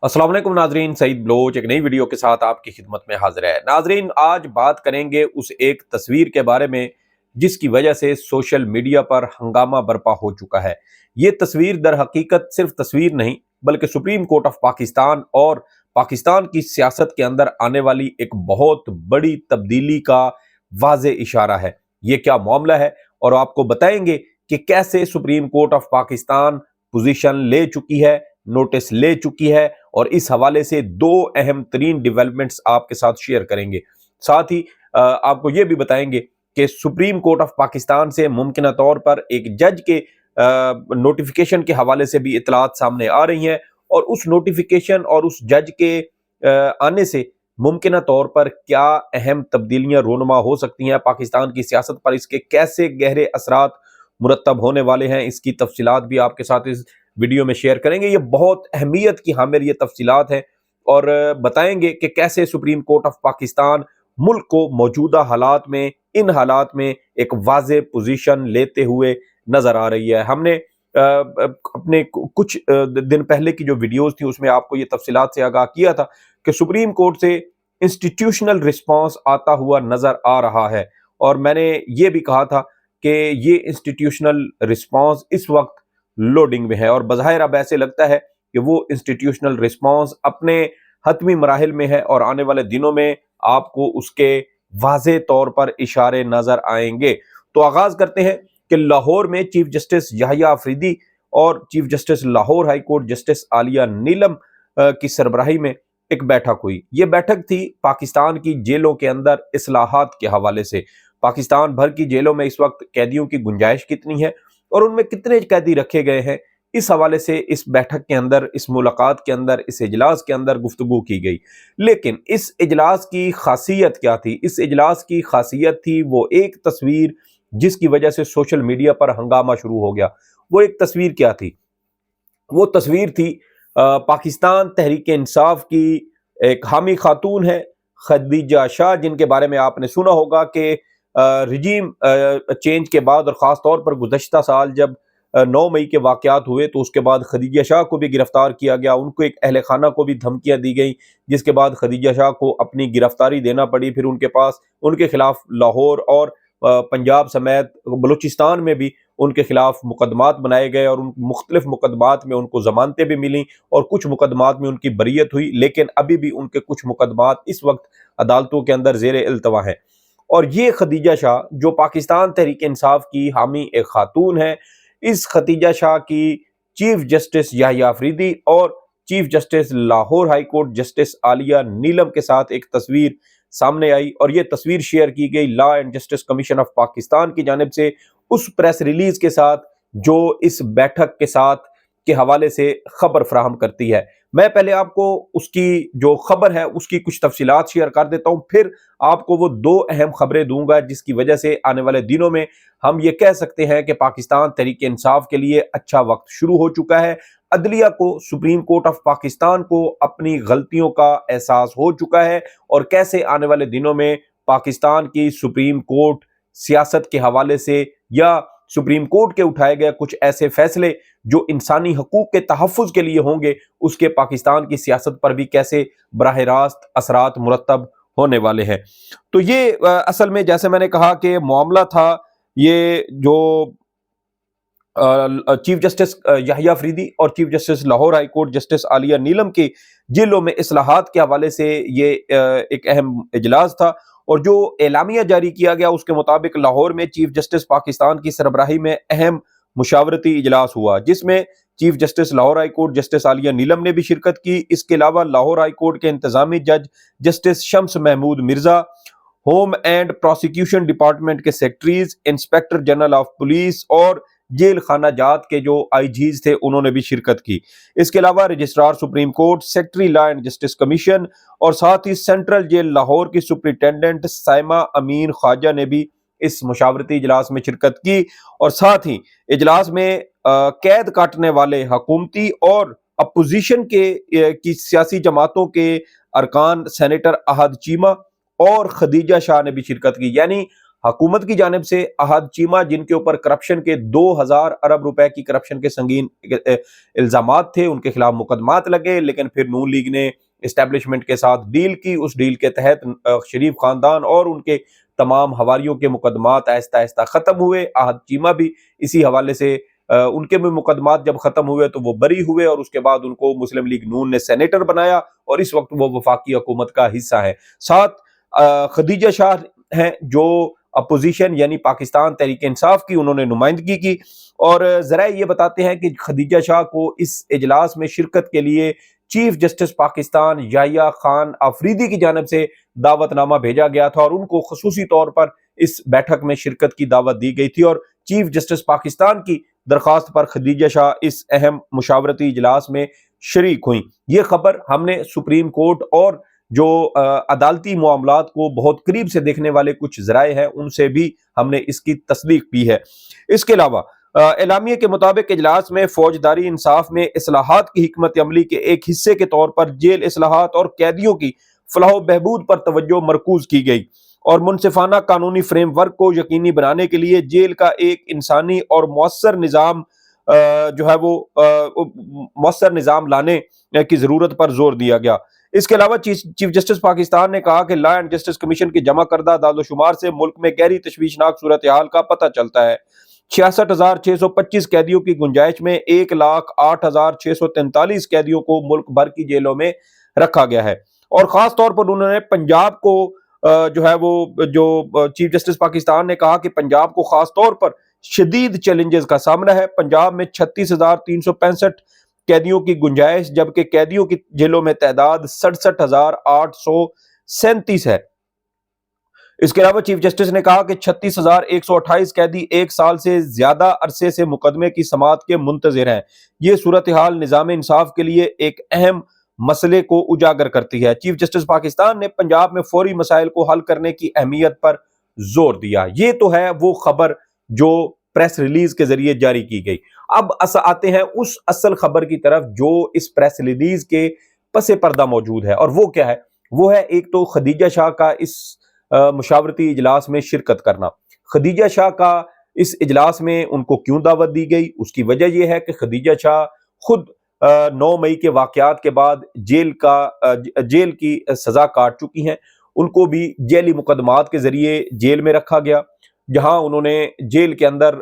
अस्सलाम वालेकुम नाजरीन, सईद बलोच एक नई वीडियो के साथ आपकी खिदमत में हाजिर है। नाजरीन, आज बात करेंगे उस एक तस्वीर के बारे में जिसकी वजह से सोशल मीडिया पर हंगामा बर्पा हो चुका है। ये तस्वीर दर हकीकत सिर्फ तस्वीर नहीं बल्कि सुप्रीम कोर्ट ऑफ पाकिस्तान और पाकिस्तान की सियासत के अंदर आने वाली एक बहुत बड़ी तब्दीली का वाज़े इशारा है। ये क्या मामला है और आपको बताएंगे कि कैसे supreme court of Pakistan position ले चुकी है, नोटिस ले चुकी है, और इस हवाले से दो अहम तरीन डेवलपमेंट्स आपके साथ शेयर करेंगे। साथ ही आपको ये भी बताएंगे कि सुप्रीम कोर्ट ऑफ पाकिस्तान से मुमकिन तौर पर एक जज के नोटिफिकेशन के हवाले से भी इतलात सामने आ रही हैं, और उस नोटिफिकेशन और उस जज के आने से मुमकिन तौर पर क्या अहम तब्दीलियां रोनमा हो सकती हैं पाकिस्तान की सियासत पर, इसके कैसे गहरे असरात मुरतब होने वाले हैं, इसकी तफसीलात भी आपके साथ इस वीडियो में शेयर करेंगे। ये बहुत अहमियत की हामिल ये तफसीलात हैं, और बताएंगे कि कैसे सुप्रीम कोर्ट ऑफ पाकिस्तान मुल्क को मौजूदा हालात में, इन हालात में एक वाज़े पोजीशन लेते हुए नजर आ रही है। हमने अपने कुछ दिन पहले की जो वीडियोस थी उसमें आपको ये तफसीलात से आगाह किया था कि सुप्रीम कोर्ट से इंस्टीट्यूशनल रिस्पांस आता हुआ नजर आ रहा है, और मैंने ये भी कहा था कि ये इंस्टीट्यूशनल रिस्पांस इस वक्त लोडिंग में है, और बज़ाहिर अब ऐसे लगता है कि वो इंस्टीट्यूशनल रिस्पांस अपने हतमी मराहिल में है, और आने वाले दिनों में आपको उसके वाज़े तौर पर इशारे नजर आएंगे। तो आगाज करते हैं कि लाहौर में चीफ जस्टिस याहिया अफरीदी और chief justice Lahore high court justice Aalia Neelum की सरबराही में एक बैठक हुई। ये बैठक थी पाकिस्तान की जेलों के अंदर इस्लाहात के हवाले से। पाकिस्तान भर की जेलों में इस वक्त कैदियों की गुंजाइश कितनी है और उनमें कितने कैदी रखे गए हैं, इस हवाले से इस बैठक के अंदर, इस मुलाकात के अंदर, इस इजलास के अंदर गुफ्तगू की गई। लेकिन इस इजलास की खासियत क्या थी? इस इजलास की खासियत थी वो एक तस्वीर जिसकी वजह से सोशल मीडिया पर हंगामा शुरू हो गया। वो एक तस्वीर क्या थी? वो तस्वीर थी पाकिस्तान तहरीक इंसाफ की एक हामी खातून है, खदीजा शाह, जिनके बारे में आपने सुना होगा कि रिजीम चेंज के बाद और ख़ास तौर पर गुज़श्ता साल जब 9 मई के वाक़यात हुए तो उसके बाद खदीजा शाह को भी गिरफ्तार किया गया, उनको एक अहल खाना को भी धमकियां दी गई, जिसके बाद खदीजा शाह को अपनी गिरफ्तारी देना पड़ी। फिर उनके खिलाफ लाहौर और पंजाब समेत बलूचिस्तान में भी उनके खिलाफ मुकदमात बनाए गए, और उन मुख्तलिफ मुकदमात में उनको जमानतें भी मिली और कुछ मुकदमात में उनकी बरीयत हुई। लेकिन अभी भी उनके कुछ मुकदमात इस वक्त अदालतों के अंदर ज़ेर इल्तवा हैं। और ये खदीजा शाह जो पाकिस्तान तहरीक इंसाफ की हामी एक खातून है, इस खदीजा शाह की चीफ जस्टिस याहिया अफरीदी और chief justice Lahore high court justice Aalia Neelum के साथ एक तस्वीर सामने आई, और ये तस्वीर शेयर की गई law and justice commission of Pakistan की जानिब से उस प्रेस रिलीज के साथ जो इस बैठक के साथ के हवाले से खबर फराहम करती है। मैं पहले आपको उसकी जो खबर है उसकी कुछ तफसीलात शेयर कर देता हूं, फिर आपको वो दो अहम खबरें दूंगा जिसकी वजह से आने वाले दिनों में हम ये कह सकते हैं कि पाकिस्तान तहरीक इंसाफ के लिए अच्छा वक्त शुरू हो चुका है। अदलिया को, सुप्रीम कोर्ट ऑफ पाकिस्तान को अपनी गलतियों का एहसास हो चुका है, और कैसे आने वाले दिनों में पाकिस्तान की सुप्रीम कोर्ट सियासत के हवाले से या सुप्रीम कोर्ट के उठाए गए कुछ ऐसे फैसले जो इंसानी हकूक के तहफ़्फ़ुज़ के लिए होंगे, उसके पाकिस्तान की सियासत पर भी कैसे बराह रास्त असरात मुरतब होने वाले हैं। तो ये असल में जैसे मैंने कहा कि मामला था ये जो चीफ जस्टिस याहिया अफरीदी और chief justice Lahore high court justice Aalia Neelum के जेलों में इस्लाहात के हवाले से ये एक अहम इजलास था, और जो एलामिया जारी किया गया उसके मुताबिक लाहौर में चीफ जस्टिस पाकिस्तान की सरबराही में अहम मुशावरती इजलास हुआ, जिसमें chief justice Lahore high court justice Aalia Neelum ने भी शिरकत की। इसके अलावा लाहौर हाई कोर्ट के इंतजामी जज justice Shams Mahmood Mirza, home and prosecution department के secretaries, inspector general of police और जेल खाना जात के जो आईजीज थे उन्होंने भी शिरकत की। इसके अलावा registrar supreme court, secretary law and justice commission और साथ ही सेंट्रल जेल लाहौर की सुप्रिंटेंडेंट साइमा अमीन ख्वाजा ने भी इस मुशावरती इजलास में शिरकत की। और साथ ही इजलास में कैद काटने वाले हुकूमती और अपोजिशन की सियासी जमातों के अरकान सेनेटर अहद चीमा और खदीजा शाह ने भी शिरकत की। यानी حکومت کی جانب سے احد چیمہ، جن کے اوپر کرپشن کے 2000 ارب روپے کی کرپشن کے سنگین الزامات تھے، ان کے خلاف مقدمات لگے، لیکن پھر نون لیگ نے اسٹیبلشمنٹ کے ساتھ ڈیل کی. اس ڈیل کے تحت شریف خاندان اور ان کے تمام حواریوں کے مقدمات آہستہ آہستہ ختم ہوئے. احد چیمہ بھی اسی حوالے سے ان کے بھی مقدمات جب ختم ہوئے تو وہ بری ہوئے، اور اس کے بعد ان کو مسلم لیگ نون نے سینیٹر بنایا، اور اس وقت وہ وفاقی حکومت کا حصہ ہے. ساتھ خدیجہ شاہ ہیں جو اپوزیشن یعنی پاکستان تحریک انصاف کی انہوں نے نمائندگی کی، اور ذرائع یہ بتاتے ہیں کہ خدیجہ شاہ کو اس اجلاس میں شرکت کے لیے چیف جسٹس پاکستان یحییٰ خان آفریدی کی جانب سے دعوت نامہ بھیجا گیا تھا، اور ان کو خصوصی طور پر اس بیٹھک میں شرکت کی دعوت دی گئی تھی، اور چیف جسٹس پاکستان کی درخواست پر خدیجہ شاہ اس اہم مشاورتی اجلاس میں شریک ہوئیں. یہ خبر ہم نے سپریم کورٹ اور جو عدالتی معاملات کو بہت قریب سے دیکھنے والے کچھ ذرائع ہیں ان سے بھی ہم نے اس کی تصدیق کی ہے. اس کے علاوہ اعلامیے کے مطابق اجلاس میں فوجداری انصاف میں اصلاحات کی حکمت عملی کے ایک حصے کے طور پر جیل اصلاحات اور قیدیوں کی فلاح و بہبود پر توجہ مرکوز کی گئی، اور منصفانہ قانونی فریم ورک کو یقینی بنانے کے لیے جیل کا ایک انسانی اور مؤثر نظام جو ہے وہ مؤثر نظام لانے کی ضرورت پر زور دیا گیا. اس کے علاوہ چیف جسٹس پاکستان نے کہا کہ لا اینڈ جسٹس کمیشن کی جمع کردہ اعداد و شمار سے ملک میں گہری تشویشناک صورتحال کا پتہ چلتا ہے. 66,625 قیدیوں کی گنجائش میں 1,08,643 قیدیوں کو ملک بھر کی جیلوں میں رکھا گیا ہے، اور خاص طور پر انہوں نے پنجاب کو چیف جسٹس پاکستان نے کہا کہ پنجاب کو خاص طور پر شدید چیلنجز کا سامنا ہے. پنجاب میں 36,365 قیدیوں کی گنجائش، جبکہ قیدیوں کی جیلوں میں تعداد 67,837 ہے. اس کے علاوہ چیف جسٹس نے کہا کہ 36,128 قیدی ایک سال سے زیادہ عرصے سے مقدمے کی سماعت کے منتظر ہیں. یہ صورتحال نظام انصاف کے لیے ایک اہم مسئلے کو اجاگر کرتی ہے. چیف جسٹس پاکستان نے پنجاب میں فوری مسائل کو حل کرنے کی اہمیت پر زور دیا. یہ تو ہے وہ خبر جو پریس ریلیز کے ذریعے جاری کی گئی. اب آتے ہیں اس اصل خبر کی طرف جو اس پریس ریلیز کے پس پردہ موجود ہے، اور وہ کیا ہے؟ وہ ہے ایک تو خدیجہ شاہ کا اس مشاورتی اجلاس میں شرکت کرنا. خدیجہ شاہ کا اس اجلاس میں ان کو کیوں دعوت دی گئی؟ اس کی وجہ یہ ہے کہ خدیجہ شاہ خود 9 مئی کے واقعات کے بعد جیل کی سزا کاٹ چکی ہیں. ان کو بھی جیلی مقدمات کے ذریعے جیل میں رکھا گیا، جہاں انہوں نے جیل کے اندر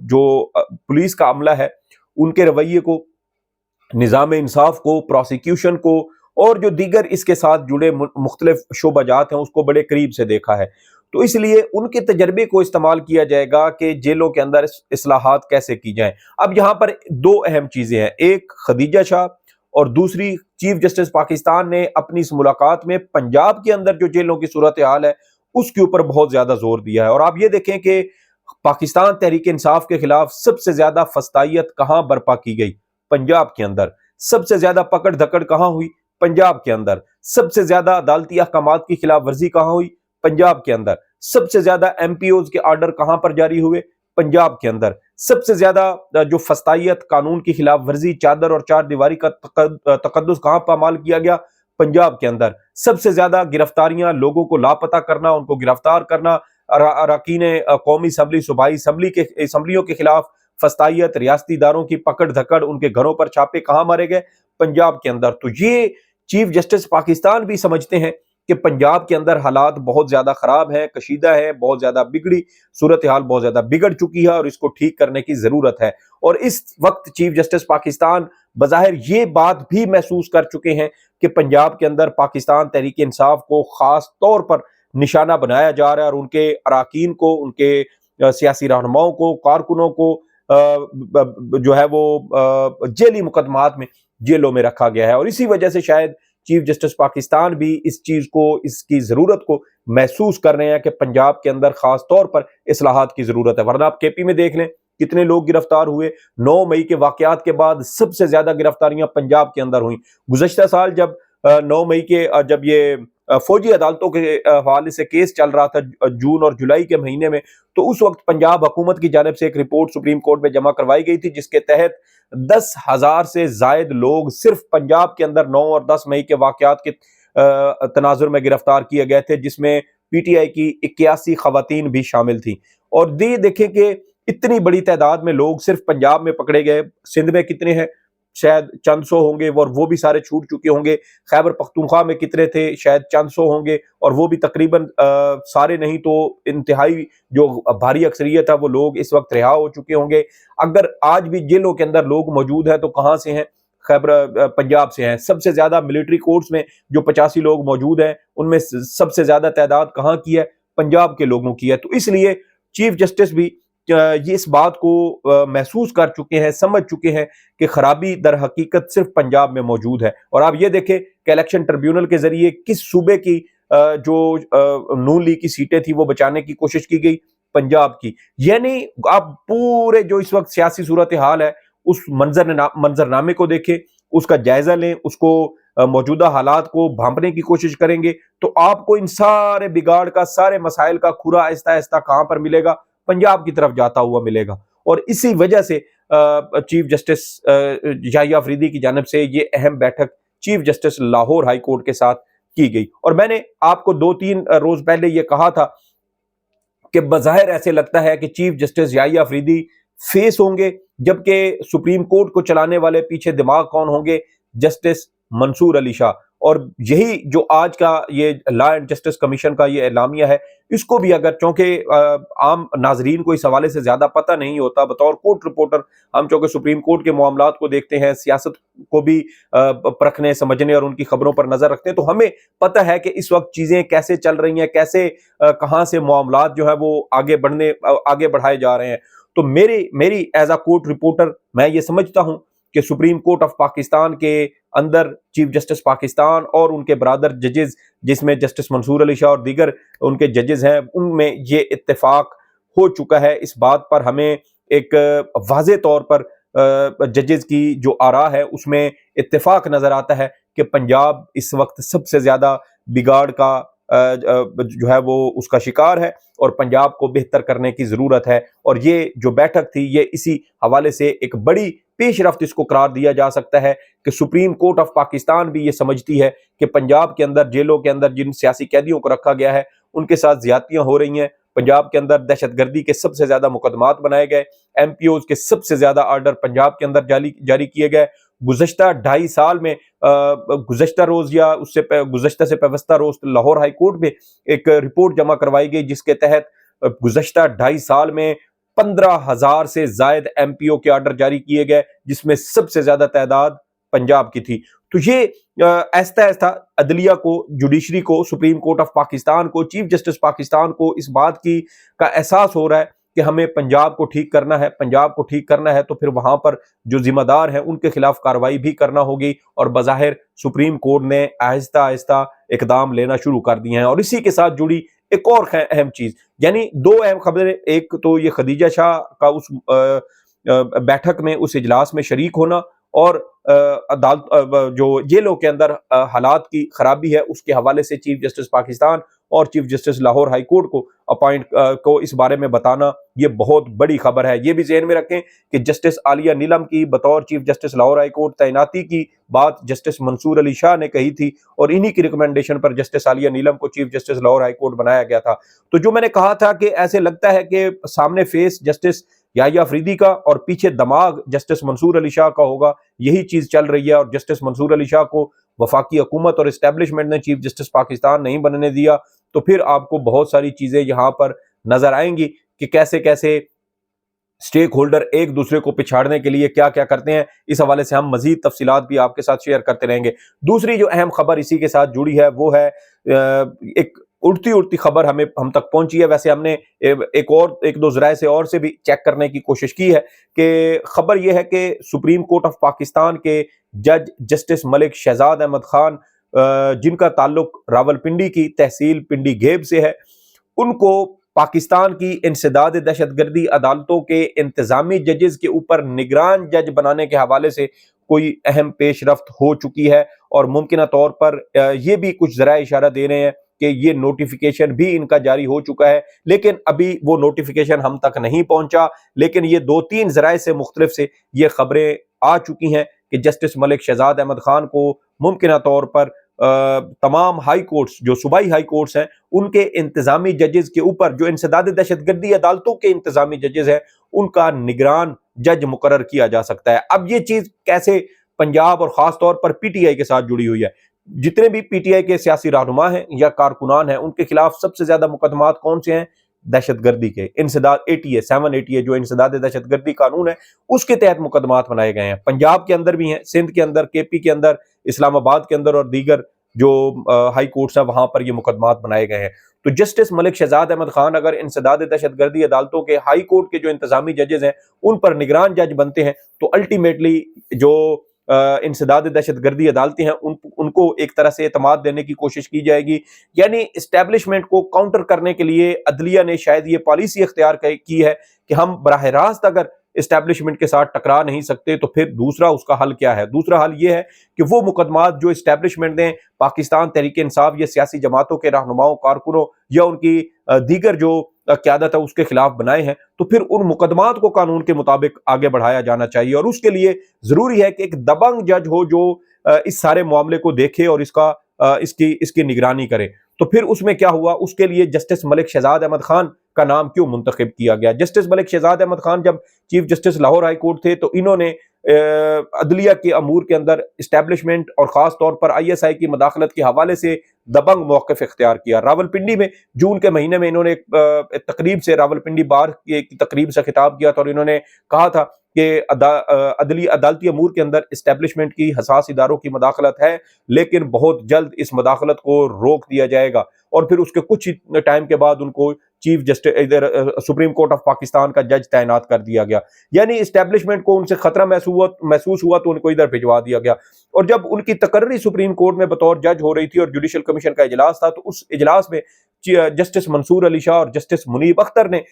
جو پولیس کا عملہ ہے ان کے رویے کو، نظام انصاف کو، پروسیکیوشن کو، اور جو دیگر اس کے ساتھ جڑے مختلف شعبہ جات ہیں اس کو بڑے قریب سے دیکھا ہے. تو اس لیے ان کے تجربے کو استعمال کیا جائے گا کہ جیلوں کے اندر اصلاحات کیسے کی جائیں. اب یہاں پر 2 اہم چیزیں ہیں، ایک خدیجہ شاہ اور دوسری چیف جسٹس پاکستان نے اپنی اس ملاقات میں پنجاب کے اندر جو جیلوں کی صورتحال ہے اس کے اوپر بہت زیادہ زور دیا ہے. اور آپ یہ دیکھیں کہ پاکستان تحریک انصاف کے خلاف سب سے زیادہ فسطائیت کہاں برپا کی گئی؟ پنجاب کے اندر. سب سے زیادہ پکڑ دھکڑ کہاں ہوئی؟ پنجاب کے اندر. سب سے زیادہ عدالتی احکامات کی خلاف ورزی کہاں ہوئی؟ پنجاب کے اندر. سب سے زیادہ ایم پی اوز کے آرڈر کہاں پر جاری ہوئے؟ پنجاب کے اندر. سب سے زیادہ جو فسطائیت، قانون کی خلاف ورزی، چادر اور چار دیواری کا تقدس کہاں پامال کیا گیا؟ پنجاب کے اندر. سب سے زیادہ گرفتاریاں، لوگوں کو لاپتہ کرنا، ان کو گرفتار کرنا، اراکین قومی اسمبلی، صوبائی اسمبلیوں کے خلاف فسطائیت، ریاستی اداروں کی پکڑ دھکڑ، ان کے گھروں پر چھاپے کہاں مارے گئے؟ پنجاب کے اندر. تو یہ چیف جسٹس پاکستان بھی سمجھتے ہیں کہ پنجاب کے اندر حالات بہت زیادہ خراب ہیں، کشیدہ ہیں، بہت زیادہ بگڑی صورتحال بہت زیادہ بگڑ چکی ہے، اور اس کو ٹھیک کرنے کی ضرورت ہے. اور اس وقت چیف جسٹس پاکستان بظاہر یہ بات بھی محسوس کر چکے ہیں کہ پنجاب کے اندر پاکستان تحریک انصاف کو خاص طور پر نشانہ بنایا جا رہا ہے، اور ان کے اراکین کو، ان کے سیاسی رہنماؤں کو، کارکنوں کو جو ہے وہ جیلی مقدمات میں جیلوں میں رکھا گیا ہے. اور اسی وجہ سے شاید چیف جسٹس پاکستان بھی اس چیز کو، اس کی ضرورت کو محسوس کر رہے ہیں کہ پنجاب کے اندر خاص طور پر اصلاحات کی ضرورت ہے. ورنہ آپ کے پی میں دیکھ لیں کتنے لوگ گرفتار ہوئے. 9 مئی کے واقعات کے بعد سب سے زیادہ گرفتاریاں پنجاب کے اندر ہوئیں. گزشتہ سال جب 9 مئی کے جب یہ فوجی عدالتوں کے حوالے سے کیس چل رہا تھا جون اور جولائی کے مہینے میں، تو اس وقت پنجاب حکومت کی جانب سے ایک رپورٹ سپریم کورٹ میں جمع کروائی گئی تھی جس کے تحت 10,000 سے زائد لوگ صرف پنجاب کے اندر 9 اور 10 مئی کے واقعات کے تناظر میں گرفتار کیے گئے تھے، جس میں PTI کی 81 خواتین بھی شامل تھیں۔ اور دیکھیں کہ اتنی بڑی تعداد میں لوگ صرف پنجاب میں پکڑے گئے۔ سندھ میں کتنے ہیں؟ شاید چند سو ہوں گے، اور وہ بھی سارے چھوٹ چکے ہوں گے۔ خیبر پختونخوا میں کتنے تھے؟ شاید چند سو ہوں گے، اور وہ بھی تقریباً سارے نہیں تو انتہائی جو بھاری اکثریت ہے وہ لوگ اس وقت رہا ہو چکے ہوں گے۔ اگر آج بھی جیلوں کے اندر لوگ موجود ہیں تو کہاں سے ہیں؟ خیبر پنجاب سے ہیں۔ سب سے زیادہ ملٹری کورٹس میں جو 85 لوگ موجود ہیں، ان میں سب سے زیادہ تعداد کہاں کی ہے؟ پنجاب کے لوگوں کی ہے۔ تو اس لیے چیف جسٹس بھی یہ اس بات کو محسوس کر چکے ہیں، سمجھ چکے ہیں کہ خرابی در حقیقت صرف پنجاب میں موجود ہے۔ اور آپ یہ دیکھیں کہ الیکشن ٹریبیونل کے ذریعے کس صوبے کی جو نون لیگ کی سیٹیں تھی وہ بچانے کی کوشش کی گئی؟ پنجاب کی۔ یعنی آپ پورے جو اس وقت سیاسی صورتحال ہے اس منظرنامے کو دیکھیں، اس کا جائزہ لیں، اس کو موجودہ حالات کو بھانپنے کی کوشش کریں گے تو آپ کو ان سارے بگاڑ کا، سارے مسائل کا کھرا آہستہ آہستہ کہاں پر ملے گا؟ پنجاب کی طرف جاتا ہوا ملے گا۔ اور اسی وجہ سے چیف جسٹس یحییٰ افریدی کی جانب سے یہ اہم بیٹھک chief justice Lahore high court کے ساتھ کی گئی۔ اور میں نے آپ کو 2-3 روز پہلے یہ کہا تھا کہ بظاہر ایسے لگتا ہے کہ چیف جسٹس یحییٰ افریدی فیس ہوں گے، جبکہ سپریم کورٹ کو چلانے والے پیچھے دماغ کون ہوں گے؟ جسٹس منصور علی شاہ۔ اور یہی جو آج کا یہ لا اینڈ جسٹس کمیشن کا یہ اعلامیہ ہے، اس کو بھی اگر چونکہ عام ناظرین کو اس حوالے سے زیادہ پتہ نہیں ہوتا، بطور کورٹ رپورٹر ہم چونکہ سپریم کورٹ کے معاملات کو دیکھتے ہیں، سیاست کو بھی پرکھنے سمجھنے اور ان کی خبروں پر نظر رکھتے ہیں، تو ہمیں پتہ ہے کہ اس وقت چیزیں کیسے چل رہی ہیں، کیسے کہاں سے معاملات جو ہے وہ آگے بڑھائے جا رہے ہیں۔ تو میری ایز اے کورٹ رپورٹر میں یہ سمجھتا ہوں کہ سپریم کورٹ آف پاکستان کے اندر چیف جسٹس پاکستان اور ان کے برادر ججز، جس میں جسٹس منصور علی شاہ اور دیگر ان کے ججز ہیں، ان میں یہ اتفاق ہو چکا ہے۔ اس بات پر ہمیں ایک واضح طور پر ججز کی جو آراء ہے اس میں اتفاق نظر آتا ہے کہ پنجاب اس وقت سب سے زیادہ بگاڑ کا جو ہے وہ اس کا شکار ہے، اور پنجاب کو بہتر کرنے کی ضرورت ہے۔ اور یہ جو بیٹھک تھی یہ اسی حوالے سے ایک بڑی پیش رفت اس کو قرار دیا جا سکتا ہے کہ سپریم کورٹ آف پاکستان بھی یہ سمجھتی ہے کہ پنجاب کے اندر جیلوں کے اندر جن سیاسی قیدیوں کو رکھا گیا ہے ان کے ساتھ زیادتیاں ہو رہی ہیں، پنجاب کے اندر دہشت گردی کے سب سے زیادہ مقدمات بنائے گئے، MPOs کے سب سے زیادہ آرڈر پنجاب کے اندر جاری کیے گئے۔ گزشتہ 2.5 سال میں گزشتہ روز یا اس سے گزشتہ سے پیوستہ روز لاہور ہائی کورٹ میں ایک رپورٹ جمع کروائی گئی جس کے تحت گزشتہ 2.5 سال میں 15,000 سے زائد MPO کے آرڈر جاری کیے گئے، جس میں سب سے زیادہ تعداد پنجاب کی تھی۔ تو یہ آہستہ آہستہ عدلیہ کو، جوڈیشری کو، سپریم کورٹ آف پاکستان کو، چیف جسٹس پاکستان کو اس بات کا احساس ہو رہا ہے کہ ہمیں پنجاب کو ٹھیک کرنا ہے۔ پنجاب کو ٹھیک کرنا ہے تو پھر وہاں پر جو ذمہ دار ہیں ان کے خلاف کارروائی بھی کرنا ہوگی، اور بظاہر سپریم کورٹ نے آہستہ آہستہ اقدام لینا شروع کر دیے ہیں۔ اور اسی کے ساتھ جڑی ایک اور اہم چیز، یعنی 2 اہم خبریں، ایک تو یہ خدیجہ شاہ کا اس بیٹھک میں، اس اجلاس میں شریک ہونا، اور عدالت جو جیلوں کے اندر حالات کی خرابی ہے اس کے حوالے سے چیف جسٹس پاکستان اور chief justice Lahore high court کو اس بارے میں بتانا، یہ بہت بڑی خبر ہے۔ یہ بھی ذہن میں رکھیں کہ جسٹس عالیہ نیلم کی بطور chief justice Lahore high court تعیناتی کی بات جسٹس منصور علی شاہ نے کہی تھی، اور انہی کی ریکمنڈیشن پر جسٹس عالیہ نیلم کو chief justice Lahore high court بنایا گیا تھا۔ تو جو میں نے کہا تھا کہ ایسے لگتا ہے کہ سامنے فیس جسٹس یحییٰ افریدی کا اور پیچھے دماغ جسٹس منصور علی شاہ کا ہوگا، یہی چیز چل رہی ہے۔ اور جسٹس منصور علی شاہ کو وفاقی حکومت اور اسٹیبلشمنٹ نے چیف جسٹس پاکستان نہیں بننے دیا، تو پھر آپ کو بہت ساری چیزیں یہاں پر نظر آئیں گی کہ کیسے کیسے سٹیک ہولڈر ایک دوسرے کو پچھاڑنے کے لیے کیا کیا کرتے ہیں۔ اس حوالے سے ہم مزید تفصیلات بھی آپ کے ساتھ شیئر کرتے رہیں گے۔ دوسری جو اہم خبر اسی کے ساتھ جڑی ہے وہ ہے ایک اڑتی خبر ہم تک پہنچی ہے۔ ویسے ہم نے ایک دو ذرائع سے اور سے بھی چیک کرنے کی کوشش کی ہے کہ خبر یہ ہے کہ سپریم کورٹ آف پاکستان کے جج جسٹس ملک شہزاد احمد خان، جن کا تعلق راولپنڈی کی تحصیل پنڈی گھیب سے ہے، ان کو پاکستان کی انسداد دہشت گردی عدالتوں کے انتظامی ججز کے اوپر نگران جج بنانے کے حوالے سے کوئی اہم پیش رفت ہو چکی ہے، اور ممکنہ طور پر یہ بھی کچھ ذرائع اشارہ دے رہے ہیں کہ یہ نوٹیفیکیشن بھی ان کا جاری ہو چکا ہے، لیکن ابھی وہ نوٹیفیکیشن ہم تک نہیں پہنچا۔ لیکن یہ 2-3 ذرائع سے مختلف سے یہ خبریں آ چکی ہیں کہ جسٹس ملک شہزاد احمد خان کو ممکنہ طور پر तमाम हाई कोर्ट्स जो सूबाई हाई कोर्ट्स हैं उनके इंतजामी जजेस के ऊपर, जो इंसदाद दहशतगर्दी अदालतों के इंतजामी जजेस हैं, उनका निगरान जज मुकर्रर किया जा सकता है। अब ये चीज कैसे पंजाब और खास तौर पर पीटीआई के साथ जुड़ी हुई है? जितने भी पीटीआई के सियासी रहनुमा हैं या कारकुनान हैं, उनके खिलाफ सबसे ज्यादा मुकदमात कौन से हैं? दहशतगर्दी के। इंसदाद 780 जो इंसदाद दहशतगर्दी कानून है उसके तहत मुकदमात बनाए गए हैं। पंजाब के अंदर भी हैं, सिंध के अंदर, केपी के अंदर, इस्लामाबाद के अंदर और दीगर जो हाई कोर्ट्स हैं वहां पर ये मुकदमात बनाए गए हैं। तो जस्टिस मलिक शहजाद अहमद खान अगर इंसदाद दहशतगर्दी अदालतों के हाई कोर्ट के जो इंतजामी जजेस हैं उन पर निगरान जज बनते हैं, तो अल्टीमेटली जो इंसदाद दहशतगर्दी अदालतें हैं उनको एक तरह से एतमाद देने की कोशिश की जाएगी। यानी इस्टेब्लिशमेंट को काउंटर करने के लिए अदलिया ने शायद ये पॉलिसी इख्तियार की है कि हम बराह रास्त अगर इस्टेब्लिशमेंट के साथ टकरा नहीं सकते तो फिर दूसरा उसका हल क्या है? दूसरा हल ये है कि वो मुकदमात जो इस्टेब्लिशमेंट ने पाकिस्तान तहरीक इंसाफ या सियासी जमातों के रहनुमाओं, कारकुनों या उनकी दीगर जो क़यादत है उसके खिलाफ बनाए हैं, तो फिर उन मुकदमात को कानून के मुताबिक आगे बढ़ाया जाना चाहिए। और उसके लिए जरूरी है कि एक दबंग जज हो जो इस सारे मामले को देखे और इसकी निगरानी करे। तो फिर उसमें क्या हुआ? उसके लिए जस्टिस मलिक शहजाद अहमद खान का नाम क्यों मुंतखब किया गया? जस्टिस मलिक शहजाद अहमद खान जब chief justice Lahore high court थे तो इन्होंने अदलिया के अमूर के अंदर इस्टेब्लिशमेंट और खास तौर पर ISI की मदाखलत के हवाले से दबंग मौक़िफ़ इख्तियार किया। रावलपिंडी में जून के महीने में इन्होंने एक तकरीब से, रावलपिंडी बार की तकरीब से खिताब किया था और इन्होंने कहा था कि अदालती अमूर के अंदर इस्टेब्लिशमेंट की हसास इदारों की मदाखलत है, लेकिन बहुत जल्द इस मदाखलत को रोक दिया जाएगा। और फिर उसके कुछ टाइम के बाद उनको चीफ जस्टिस इधर सुप्रीम कोर्ट ऑफ पाकिस्तान का जज तैनात कर दिया गया। यानी इस्टेब्लिशमेंट को उनसे खतरा महसूस हुआ तो उनको इधर भिजवा दिया गया। और जब उनकी तकर्री सुप्रीम कोर्ट में बतौर जज हो रही थी और जुडिशल कमीशन का इजलास था, तो उस इजलास में जस्टिस मंसूर अली शाह और जस्टिस मुनीब अख्तर ने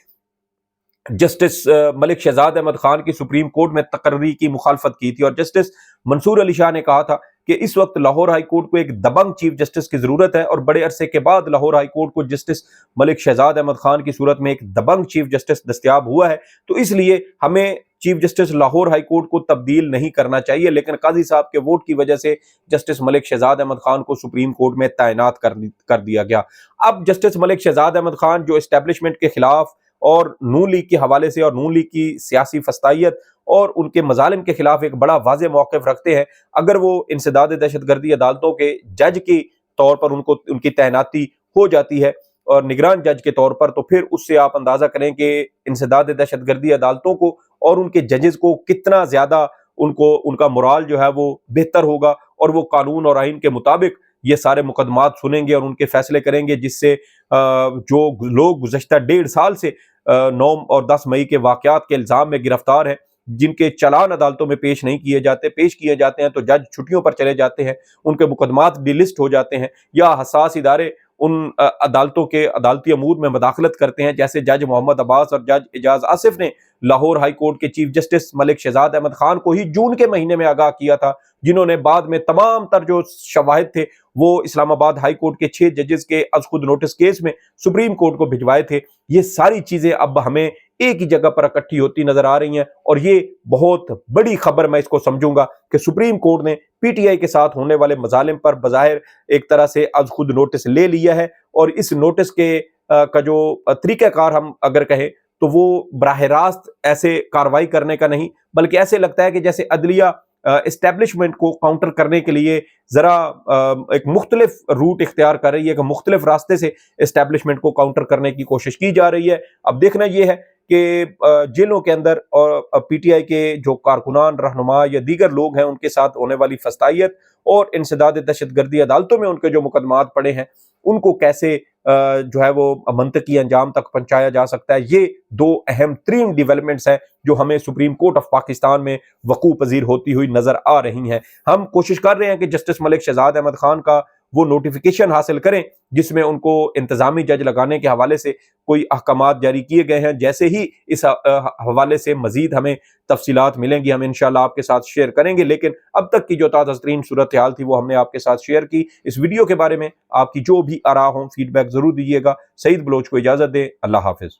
जस्टिस मलिक शहजाद अहमद खान की सुप्रीम कोर्ट में तकर्री की मुखालफत की थी। और जस्टिस मंसूर अली शाह ने कहा था कि इस वक्त लाहौर हाई कोर्ट को एक दबंग चीफ जस्टिस की जरूरत है और बड़े अरसे के बाद लाहौर हाई कोर्ट को जस्टिस मलिक शहजाद अहमद खान की सूरत में एक दबंग चीफ जस्टिस दस्तयाब हुआ है। तो इसलिए हमें chief justice Lahore high court को तब्दील नहीं करना चाहिए, लेकिन काजी साहब के वोट की वजह से जस्टिस मलिक शहजाद अहमद खान को सुप्रीम कोर्ट में तैनात कर दिया गया। अब जस्टिस मलिक शहजाद अहमद खान जो इस्टेब्लिशमेंट के खिलाफ और नून लीग के हवाले से और नून लीग की सियासी फस्तायत और उनके मजालिम के खिलाफ एक बड़ा वाज़ेह मौक़िफ़ रखते हैं, अगर वो इंसदाद दहशतगर्दी अदालतों के जज की तौर पर उनकी तैनाती हो जाती है और निगरान जज के तौर पर, तो फिर उससे आप अंदाज़ा करें कि इंसदाद दहशतगर्दी अदालतों को और उनके जजेस को कितना ज़्यादा उनका मोराल जो है वो बेहतर होगा और वो कानून और आइन के मुताबिक ये सारे मुकदमात सुनेंगे और उनके फैसले करेंगे, जिससे जो लोग गुज़श्ता 1.5 साल से 9 और 10 मई के वाक़यात के इल्ज़ाम में गिरफ्तार हैं, जिनके चालान अदालतों में पेश किए जाते हैं तो जज छुट्टियों पर चले जाते हैं, उनके मुकदमात डिलिस्ट हो जाते हैं या हसास इदारे उन अदालतों के अदालती अमूर में मदाखलत करते हैं, जैसे जज मोहम्मद अब्बास और जज एजाज आसिफ ने लाहौर हाई कोर्ट के चीफ जस्टिस मलिक शहजाद अहमद खान को ही जून के महीने में आगाह किया था, जिन्होंने बाद में तमाम तर जो शवाहिद थे वो इस्लामाबाद हाई कोर्ट के 6 जजेस के अज खुद नोटिस केस में सुप्रीम कोर्ट को भिजवाए थे। ये सारी चीजें अब हमें एक ही जगह पर इकट्ठी होती नजर आ रही हैं और ये बहुत बड़ी खबर मैं इसको समझूंगा कि सुप्रीम कोर्ट ने पीटीआई के साथ होने वाले मजालिम पर बज़ाहिर एक तरह से अज खुद नोटिस ले लिया है। और इस नोटिस के का जो तरीक़ाकार हम अगर कहें तो वो बराह रास्त ऐसे कार्रवाई करने का नहीं, बल्कि ऐसे लगता है कि जैसे अदलिया एस्टेब्लिशमेंट को काउंटर करने के लिए जरा एक मुख्तलिफ रूट इख्तियार कर रही है, कि मुख्तलिफ रास्ते से एस्टेब्लिशमेंट को काउंटर करने की कोशिश की जा रही है। अब देखना यह है कि जेलों के अंदर और पीटीआई के जो कारकुनान, रहनुमा या दीगर लोग हैं उनके साथ होने वाली फस्तायत और इंसदाद दहशतगर्दी अदालतों में उनके जो मुकदमात पड़े हैं उनको कैसे जो है वो मंतकी अंजाम तक पहुंचाया जा सकता है। ये 2 अहम तरीन डेवलपमेंट्स हैं जो हमें सुप्रीम कोर्ट ऑफ पाकिस्तान में वकूअ पजीर होती हुई नजर आ रही हैं। हम कोशिश कर रहे हैं कि जस्टिस मलिक शहजाद अहमद खान का वो नोटिफिकेशन हासिल करें जिसमें उनको इंतजामी जज लगाने के हवाले से कोई अहकामात जारी किए गए हैं। जैसे ही इस हवाले से मजीद हमें तफसीलात मिलेंगी हम इंशाल्लाह आपके साथ शेयर करेंगे। लेकिन अब तक की जो ताज़ा-तरीन सूरत हाल थी वो हमने आपके साथ शेयर की। इस वीडियो के बारे में आपकी जो भी आरा हो, फीडबैक जरूर दीजिएगा। सईद बलोच को इजाजत दें। अल्लाह हाफिज।